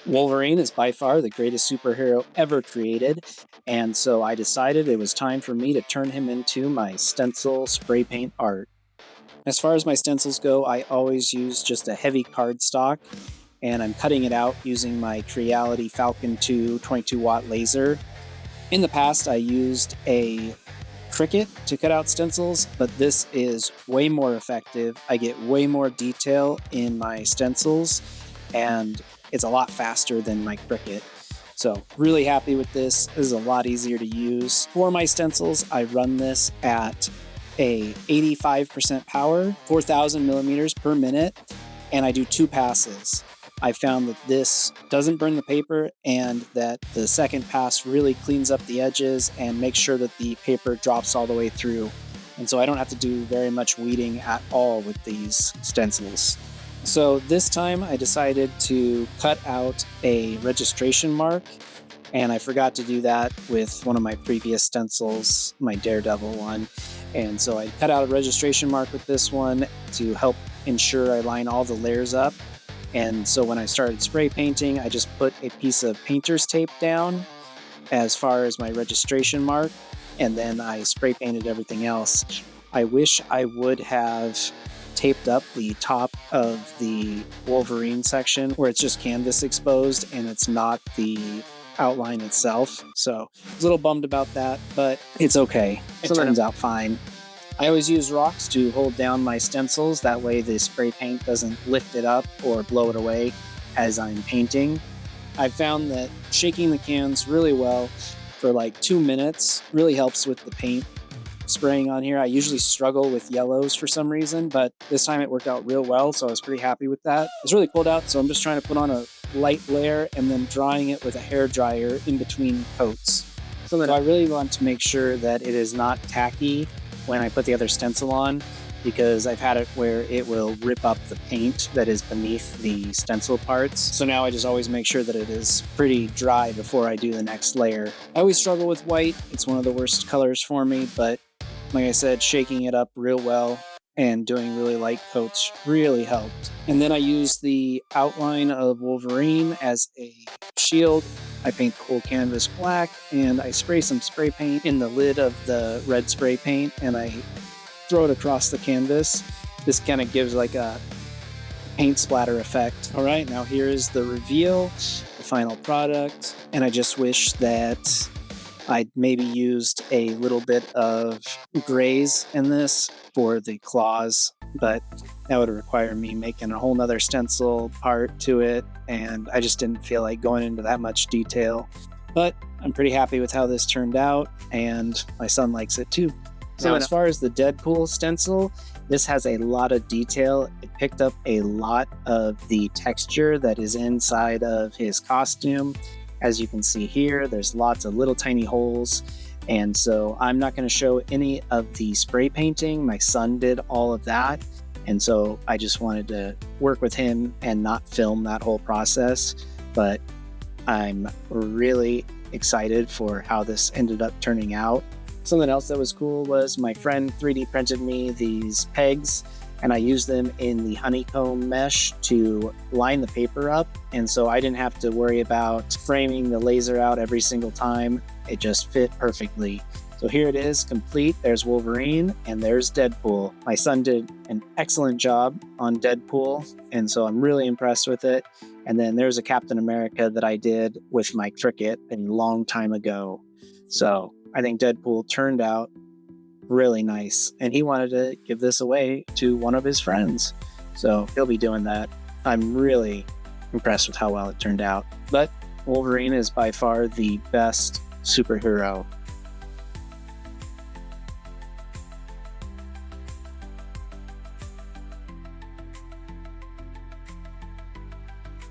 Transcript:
Wolverine is by far the greatest superhero ever created, and so I decided it was time for me to turn him into my stencil spray paint art. As far as my stencils go, I always use just a heavy cardstock, and I'm cutting it out using my Creality Falcon 2 22-watt laser. In the past, I used a Cricut to cut out stencils, but this is way more effective. I get way more detail in my stencils, and it's a lot faster than my Cricut. So really happy with this. This is a lot easier to use. For my stencils, I run this at a 85% power, 4,000 millimeters per minute, and I do 2 passes. I found that this doesn't burn the paper and that the second pass really cleans up the edges and makes sure that the paper drops all the way through. And so I don't have to do very much weeding at all with these stencils. So this time I decided to cut out a registration mark, and I forgot to do that with one of my previous stencils, my Daredevil one. And so I cut out a registration mark with this one to help ensure I line all the layers up. And so when I started spray painting, I just put a piece of painter's tape down as far as my registration mark, and then I spray painted everything else. I wish I would have taped up the top of the Wolverine section where it's just canvas exposed and it's not the outline itself. So I was a little bummed about that, but it's okay. It turns out fine. I always use rocks to hold down my stencils. That way the spray paint doesn't lift it up or blow it away as I'm painting. I found that shaking the cans really well for like 2 minutes really helps with the paint spraying on here. I usually struggle with yellows for some reason, but this time it worked out real well, so I was pretty happy with that. It's really cold out, so I'm just trying to put on a light layer and then drying it with a hairdryer in between coats. So I really want to make sure that it is not tacky when I put the other stencil on, because I've had it where it will rip up the paint that is beneath the stencil parts. So now I just always make sure that it is pretty dry before I do the next layer. I always struggle with white. It's one of the worst colors for me, but like I said, shaking it up real well and doing really light coats really helped. And then I used the outline of Wolverine as a shield. I paint the whole canvas black, and I spray some spray paint in the lid of the red spray paint, and I throw it across the canvas. This kind of gives like a paint splatter effect. All right, now here is the reveal, the final product, and I just wish that I'd maybe used a little bit of grays in this for the claws, but that would require me making a whole nother stencil part to it, and I just didn't feel like going into that much detail. But I'm pretty happy with how this turned out, and my son likes it too. So as far as the Deadpool stencil, this has a lot of detail. It picked up a lot of the texture that is inside of his costume. As you can see here, there's lots of little tiny holes. And so I'm not going to show any of the spray painting. My son did all of that. And so I just wanted to work with him and not film that whole process. But I'm really excited for how this ended up turning out. Something else that was cool was my friend 3D printed me these pegs, and I used them in the honeycomb mesh to line the paper up. And so I didn't have to worry about framing the laser out every single time. It just fit perfectly. So here it is, complete. There's Wolverine and there's Deadpool. My son did an excellent job on Deadpool, and so I'm really impressed with it. And then there's a Captain America that I did with my Cricut a long time ago. So I think Deadpool turned out really nice, and he wanted to give this away to one of his friends, so he'll be doing that. I'm really impressed with how well it turned out, but Wolverine is by far the best superhero